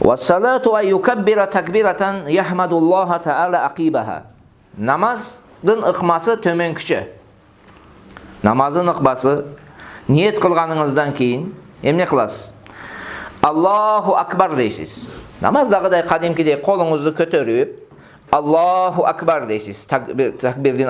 Ва-салату ан юкаббира такбирatan яхмадуллаха таала акибаха. Намаздын ыкмасы төмөнкүчө. Намаздын ыкмасы ниет кылганыңыздан кийин эмне кыласыз? Аллаху акбар дейсиз. Намаздагыдай кадимкидей колуңузду көтөрүп, Аллаху акбар дейсиз. Такбирдин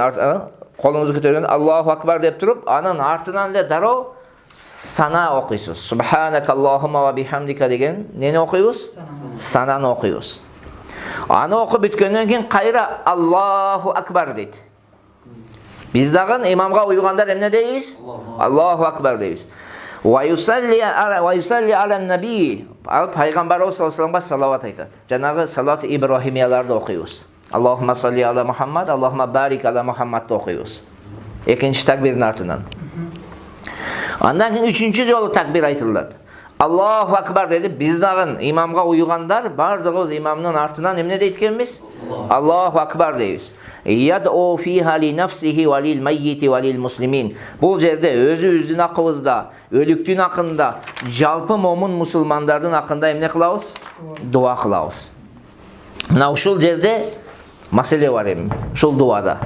колуңузду көтөргөндө Аллаху акбар деп туруп, анын артынан эле дароо сана окуйсуз. Субханакаллахумма ва бихамдика деген нени окуйбуз? Сананы окуйбуз. Аны окуп бүткөндөн кийин кайра Аллаху акбар дейт. Биз дагы имамга уйгандар эмне дейбиз? Аллаху акбар дейбиз. Ва юсалли аля наби. Пайгамбарыбыз саллаллаху алейхи ва салламга салават айтат. Жанагы салат ибрахимияларды окуйбуз. Аллахумма салли аля Мухаммад, Аллахумма барик аля Мухаммадды окуйбуз. Экинчи такбирдин артынан. Андан кийин үчүнчү жолу такбир айтылат. Аллаху акбар dedi. Биз дагы имамга уйгандар бардыгыбыз имамдын артынан эмне дейт экенбиз? Аллаху акбар дейбиз. Yad'u fiha li nafsihi wa lil mayyiti wa lil muslimin. Бул жерде өзүбүздүн акыбызда, өлүктүн акында, жалпы момун мусулмандардын акында эмне кылабыз? Дуа кылабыз. Мына ушул жерде маселе бар эми. Ушул дуада.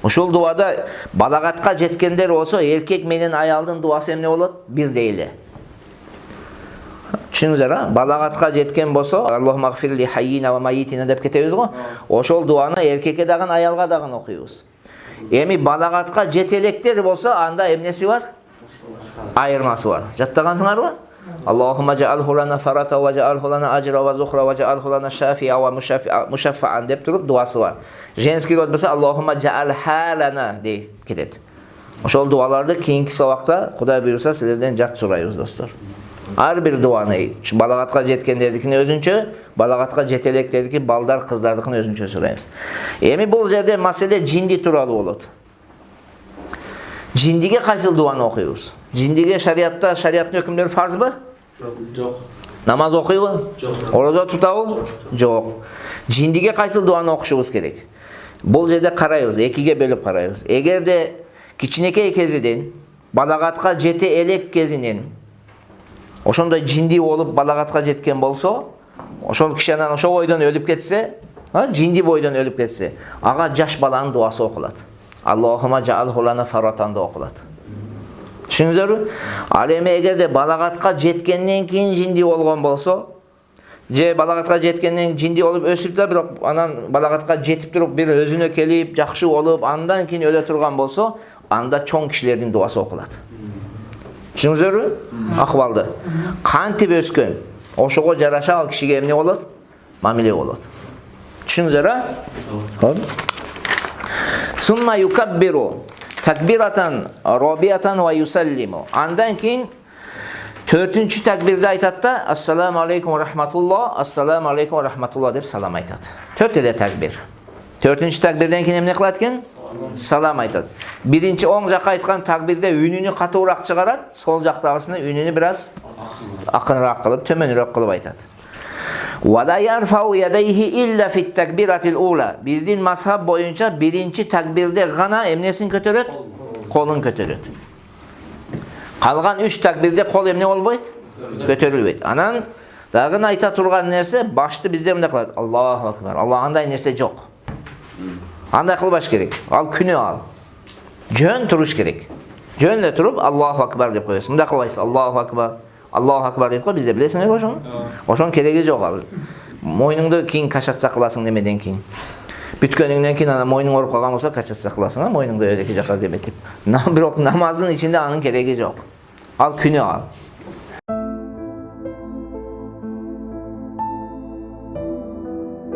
Ушул дуада балагатка жеткендер болсо, эркек менен аялдын дуасы эмне болот? Бирдей эле. Түшүнүңүздөр, балагатка жеткен болсо, Аллахумма гфир ли хаййина ва майитина деп кетебиз го. Ошол дуаны эркекке дагы, аялга дагы окуйбуз. Эми балагатка жете электер болсо, анда эмнеси бар? Айырмасы бар. Жаттагансыңарбы? Аллахумма жаалху лана фарата ва жаалху лана ажра ва зухра ва жаалху лана шафия ва мушаффаан деп туруп дуасы бар. Женский род болсо Аллахумма жаал халана деп кетет. Ошол дуаларды кийинки сабакта Кудай буйруса силерден жат сурайбыз, достор. Ар бир дуаны балагатка жеткендердикини өзүнчө, балагатка жете электердики балдар, кыздардыкын өзүнчө сурайбыз. Эми бул жерде маселе жинди тууралуу болот. Жиндиге кайсыл дуаны окуйбуз? Жиндиге шариаттын өкүмдөрү фарзбы? Жок. Намаз окуйбу? Жок. Орозо тутабы? Жок. Жиндиге кайсыл дуаны окушубуз керек? Бул жерде карайбыз, экиге бөлүп карайбыз. Эгерде кичинекей кезиден балагатка жете элек кезинен ошондой жинди болуп балагатка жеткен болсо, ошол киши анан ошол бойдон өлүп кетсе, жинди бойдон өлүп кетсе, ага жаш баланын дуасы окулат. Аллахумма жаалху лана фаратанды окулат. Түшүнүңүздөрбү? Ал эми эгерде балагатка жеткенден кийин жинди болгон болсо, же балагатка жеткенден жинди болуп өсүп да, бирок анан балагатка жетип туруп бир өзүнө келип, жакшы болуп, андан кийин өлө турган болсо, анда чоң кишилердин дуасы окулат. Түшүнүңүздөрбү? Акыбалды. Кантип өскөн, ошого жараша ал кишиге эмне болот? Мамиле болот. Түшүнүңүздөр? Сумма юкаббиру такбирatan рабиatan ва юсаллиму. Андан кийин төртүнчү такбирде айтат да, ассаламу алейкум ва рахматуллах, ассаламу алейкум ва рахматуллах деп салам айтат. Төрт эле такбир. Төртүнчү такбирден кийин эмне кылат экен? Салам айтат. Биринчи оң жакка айткан такбирде үнүнү катуураак чыгарат, сол жактагысыны үнүнү бираз акыныраак кылып, төмөнүрөөк кылып айтат. Вала ярфау ядайхи илля фит такбиратил ула. Биздин мазхаб боюнча биринчи такбирде гана эмнесин көтөрөт? Колун көтөрөт. Калган 3 такбирде кол эмне болбойт? Көтөрүлбөйт. Анан дагы айта турган нерсе, башты бизде эмне кылат? Аллаху акбар. Алла андай нерсе жок. Андай кылбаш керек. Ал күнөө ал. Жөн туруш керек. Жөн эле туруп Аллаху акбар деп коесуң. Мындай кылбайсың. Аллаху акбар. Аллаху акбар дейт го, бизде билесиңер ошону? Ошонун кереги жок ал. Мойнуңду кийин качатса кыласың немеден кийин. Бүткөнүңдөн кийин ана мойнуң ооруп калган болсо качатса кыласың, мойнуңду эки жакка кебетип. Бирок намаздын ичинде анын кереги жок. Ал күнөө ал.